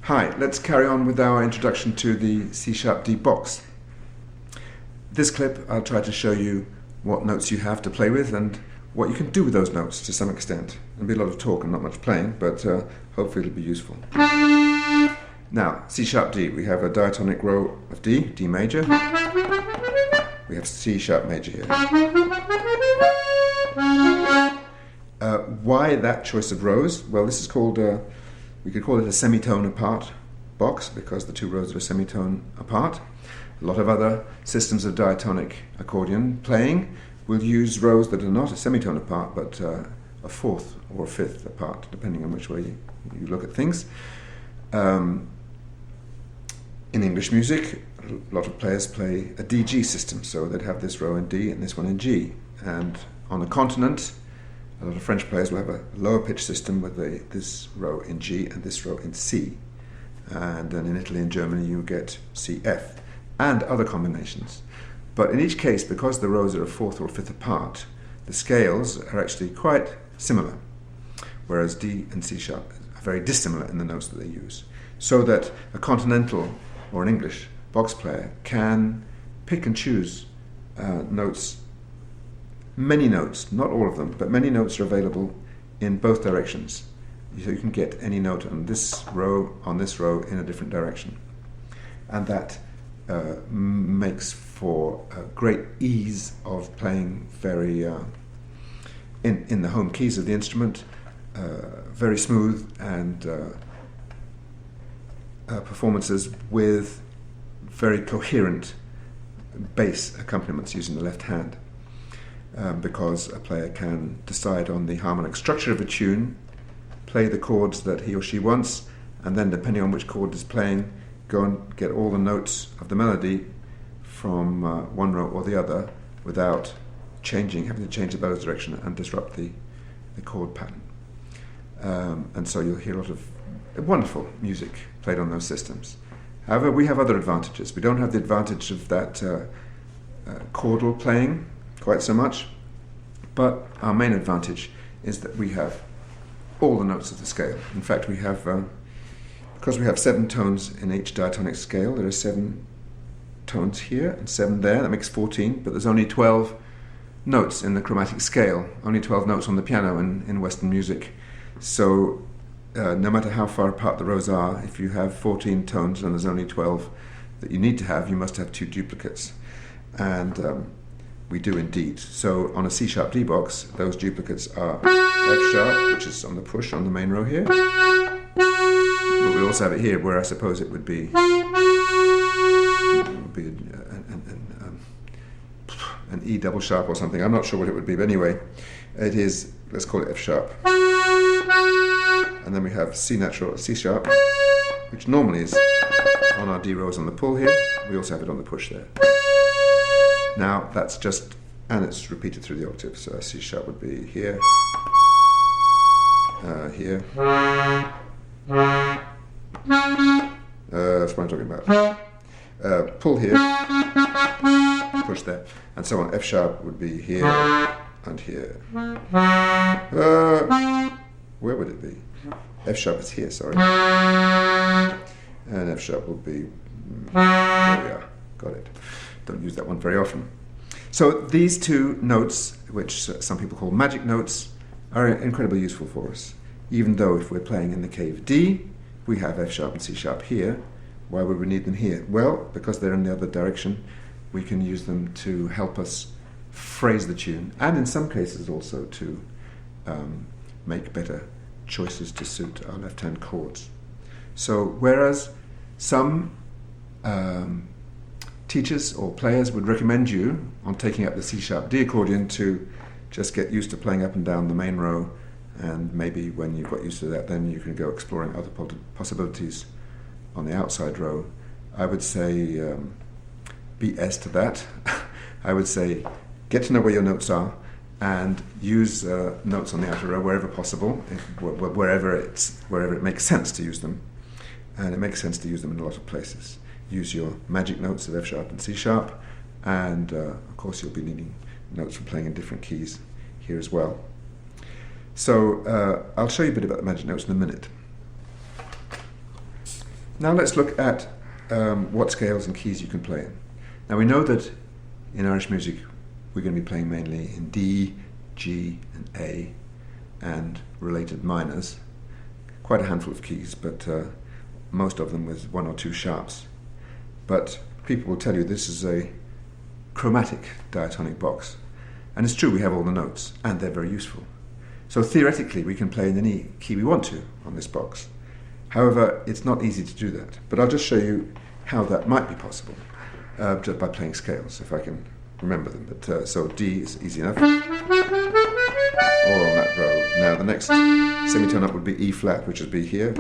Hi, let's carry on with our introduction to the C-sharp D box. This clip I'll try to show you what notes you have to play with and what you can do with those notes to some extent. There'll be a lot of talk and not much playing, but hopefully it'll be useful. Now, C-sharp D, we have a diatonic row of D, D major. We have C-sharp major here. Why that choice of rows? Well, this is called, we could call it a semitone apart box because the two rows are a semitone apart. A lot of other systems of diatonic accordion playing will use rows that are not a semitone apart but a fourth or a fifth apart, depending on which way you look at things. In English music, a lot of players play a DG system, so they'd have this row in D and this one in G. And on a continent, a lot of French players will have a lower pitch system with this row in G and this row in C. And then in Italy and Germany you get CF and other combinations. But in each case, because the rows are a fourth or a fifth apart, the scales are actually quite similar, whereas D and C sharp are very dissimilar in the notes that they use. So that a continental or an English box player can pick and choose notes, many notes, not all of them, but many notes are available in both directions. So you can get any note on this row in a different direction. And that makes for a great ease of playing very in the home keys of the instrument, very smooth and performances with very coherent bass accompaniments using the left hand, because a player can decide on the harmonic structure of a tune, play the chords that he or she wants, and then depending on which chord is playing, go and get all the notes of the melody from one row or the other without having to change the bellow's direction and disrupt the chord pattern. And so you'll hear a lot of wonderful music played on those systems. However, we have other advantages. We don't have the advantage of that chordal playing quite so much, but our main advantage is that we have all the notes of the scale. In fact, we have, because we have 7 tones in each diatonic scale, there are 7 tones here and 7 there, that makes 14, but there's only 12 notes in the chromatic scale, only 12 notes on the piano in Western music. So no matter how far apart the rows are, if you have 14 tones and there's only 12 that you need to have, you must have 2 duplicates. And we do indeed. So on a C-sharp D box, those duplicates are F sharp, which is on the push on the main row here. But we also have it here, where I suppose it would be an E double sharp or something. I'm not sure what it would be, but anyway, it is, let's call it F sharp. And then we have C natural, C sharp, which normally is on our D rows on the pull here. We also have it on the push there. Now that's just, and it's repeated through the octave, so C sharp would be here, here. That's what I'm talking about. Pull here, push there, and so on. F sharp would be here and here. Where would it be? F sharp is here, sorry. And F sharp will be, there we are, got it. Don't use that one very often. So these 2 notes, which some people call magic notes, are incredibly useful for us. Even though if we're playing in the key of D, we have F sharp and C sharp here. Why would we need them here? Well, because they're in the other direction, we can use them to help us phrase the tune, and in some cases also to make better choices to suit our left-hand chords. So whereas some teachers or players would recommend you, on taking up the C-sharp D accordion, to just get used to playing up and down the main row, and maybe when you've got used to that, then you can go exploring other possibilities on the outside row. I would say BS to that. I would say get to know where your notes are and use notes on the outer row wherever possible, wherever it makes sense to use them. And it makes sense to use them in a lot of places. Use your magic notes of F sharp and C sharp, and of course you'll be needing notes for playing in different keys here as well. So I'll show you a bit about the magic notes in a minute. Now let's look at what scales and keys you can play in. Now we know that in Irish music we're going to be playing mainly in D, G and A and related minors. Quite a handful of keys, but most of them with one or two sharps. But people will tell you this is a chromatic diatonic box. And it's true, we have all the notes and they're very useful. So theoretically we can play in any key we want to on this box. However, it's not easy to do that. But I'll just show you how that might be possible just by playing scales, if I can remember them. But so D is easy enough. All on that row. Now the next semitone up would be E flat, which would be here.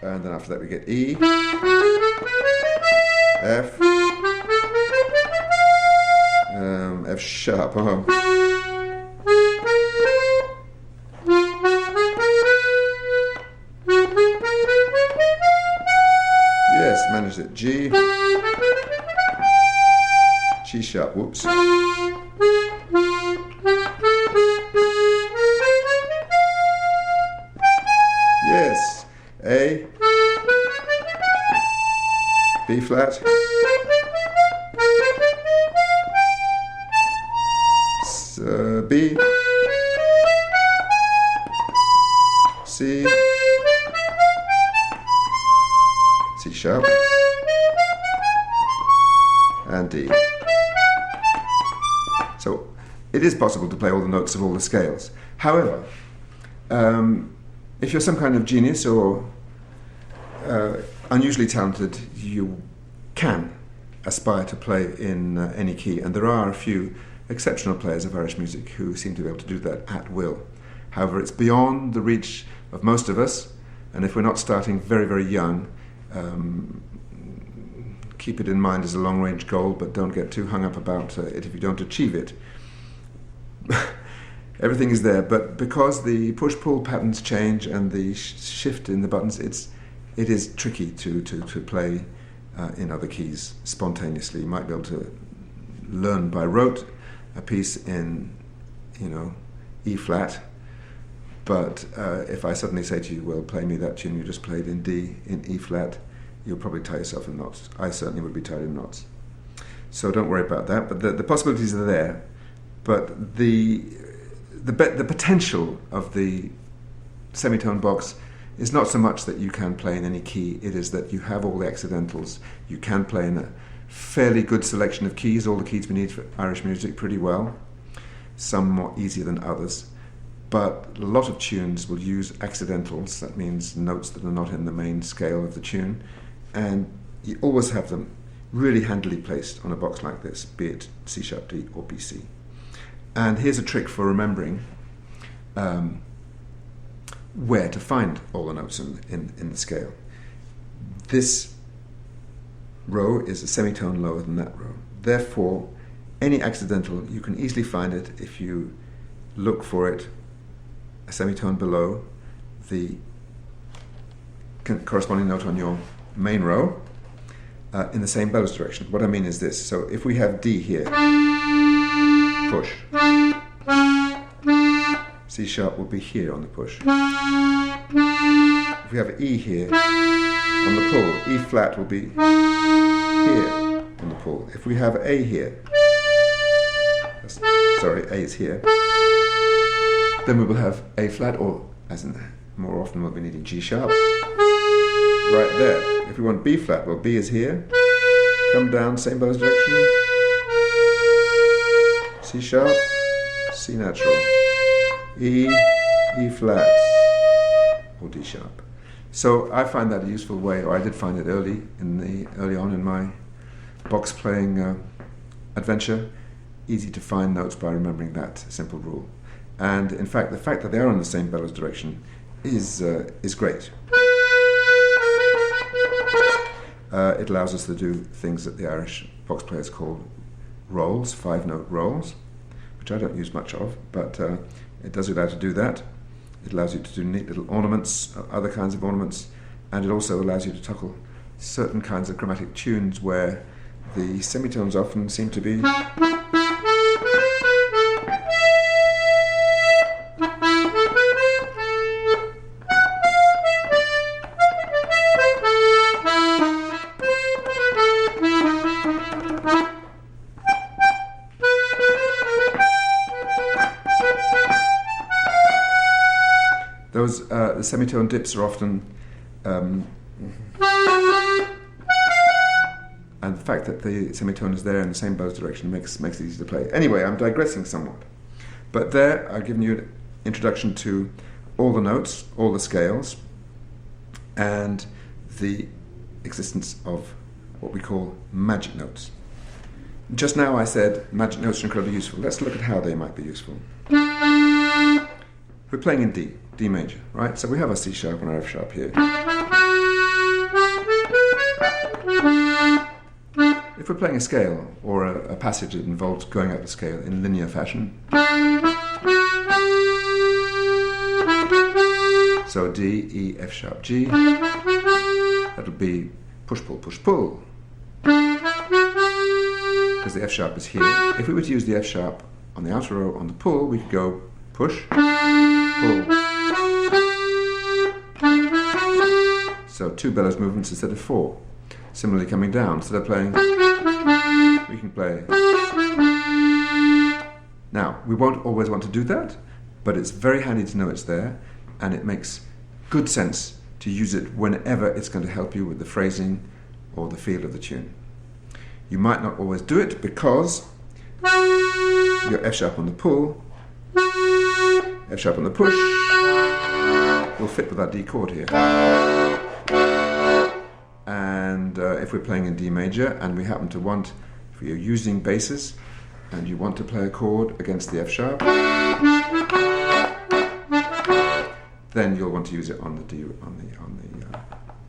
And then after that we get E, F, F sharp. Yes, managed it. G, G sharp. Whoops. Yes, A, B flat, B, C, C sharp, and D. So it is possible to play all the notes of all the scales. However, if you're some kind of genius or unusually talented, you can aspire to play in any key, and there are a few exceptional players of Irish music who seem to be able to do that at will. However, it's beyond the reach of most of us, and if we're not starting very, very young, keep it in mind as a long-range goal, but don't get too hung up about it if you don't achieve it. Everything is there, but because the push-pull patterns change and the shift in the buttons, it is tricky to play in other keys spontaneously. You might be able to learn by rote a piece in, E flat, but if I suddenly say to you, well, play me that tune you just played in D, in E flat, you'll probably tie yourself in knots. I certainly would be tied in knots. So don't worry about that, but the possibilities are there, but the potential of the semitone box is not so much that you can play in any key, it is that you have all the accidentals. You can play in a fairly good selection of keys, all the keys we need for Irish music pretty well, some more easier than others, but a lot of tunes will use accidentals, that means notes that are not in the main scale of the tune, and you always have them really handily placed on a box like this, be it C sharp D or B C. And here's a trick for remembering where to find all the notes in the scale. This row is a semitone lower than that row. Therefore, any accidental, you can easily find it if you look for it a semitone below the corresponding note on your main row in the same bellows direction. What I mean is this. So if we have D here, push. C sharp will be here on the push. If we have E here on the pull, E flat will be here on the pull. If we have A here, sorry, A is here, then we will have A flat, or as in more often we'll be needing G sharp right there. If we want B flat, well, B is here, come down, same bellows direction, C sharp, C natural, E, E flat, or D sharp. So I find that a useful way, or I did find it early on in my box playing adventure. Easy to find notes by remembering that simple rule. And in fact, the fact that they are in the same bellows direction is great. It allows us to do things that the Irish box players call rolls, 5-note rolls, which I don't use much of, but it does allow you to do that. It allows you to do neat little ornaments, other kinds of ornaments, and it also allows you to tackle certain kinds of chromatic tunes where the semitones often seem to be Those the semitone dips are often, and the fact that the semitone is there in the same bow's direction makes it easy to play. Anyway, I'm digressing somewhat. But there, I've given you an introduction to all the notes, all the scales, and the existence of what we call magic notes. Just now I said magic notes are incredibly useful. Let's look at how they might be useful. We're playing in D major, right? So we have our C sharp and our F sharp here. If we're playing a scale or a passage that involves going up the scale in linear fashion, so D, E, F sharp, G, that'll be push, pull, push, pull. Because the F sharp is here. If we were to use the F sharp on the outer row on the pull, we could go push, pull. So 2 bellows movements instead of 4. Similarly, coming down, instead of playing, we can play. Now, we won't always want to do that, but it's very handy to know it's there, and it makes good sense to use it whenever it's going to help you with the phrasing or the feel of the tune. You might not always do it because your F sharp on the pull, F sharp on the push will fit with our D chord here. And if we're playing in D major and we happen to want, if you're using basses and you want to play a chord against the F sharp, then you'll want to use it on the D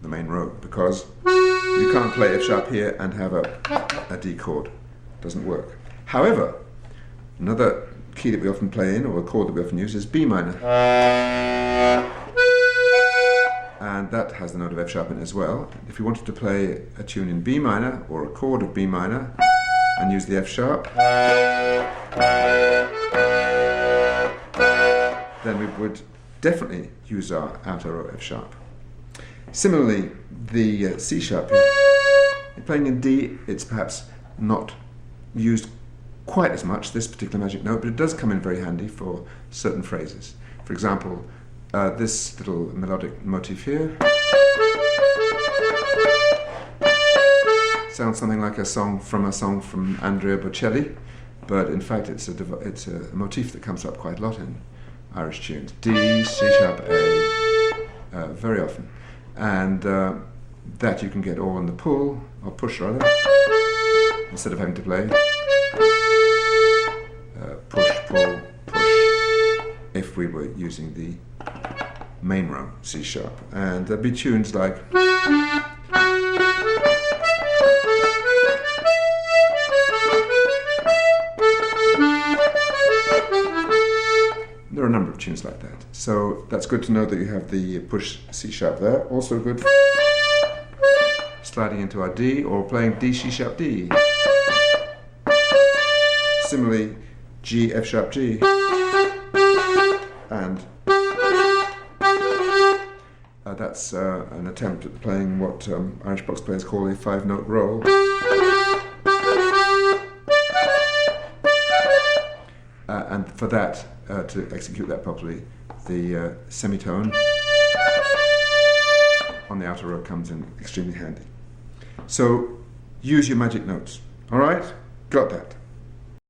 the main row, because you can't play F sharp here and have a D chord. It doesn't work. However, another key that we often play in, or a chord that we often use, is B minor. And that has the note of F sharp in it as well. If you wanted to play a tune in B minor, or a chord of B minor, and use the F sharp, then we would definitely use our outer row F sharp. Similarly, the C sharp here, playing in D, it's perhaps not used quite as much, this particular magic note, but it does come in very handy for certain phrases. For example, this little melodic motif here sounds something like a song from Andrea Bocelli, but in fact it's a motif that comes up quite a lot in Irish tunes. D, C sharp, A, very often. And that you can get all on the pull, or push rather, instead of having to play push, pull, push, if we were using the main row C sharp. And there'd be tunes like there are a number of tunes like that. So that's good to know that you have the push C sharp there. Also good for sliding into our D or playing D, C sharp, D. Similarly, G, F sharp, G. And that's an attempt at playing what Irish box players call a 5-note roll. And for that, to execute that properly, the semitone on the outer row comes in extremely handy. So use your magic notes. All right? Got that?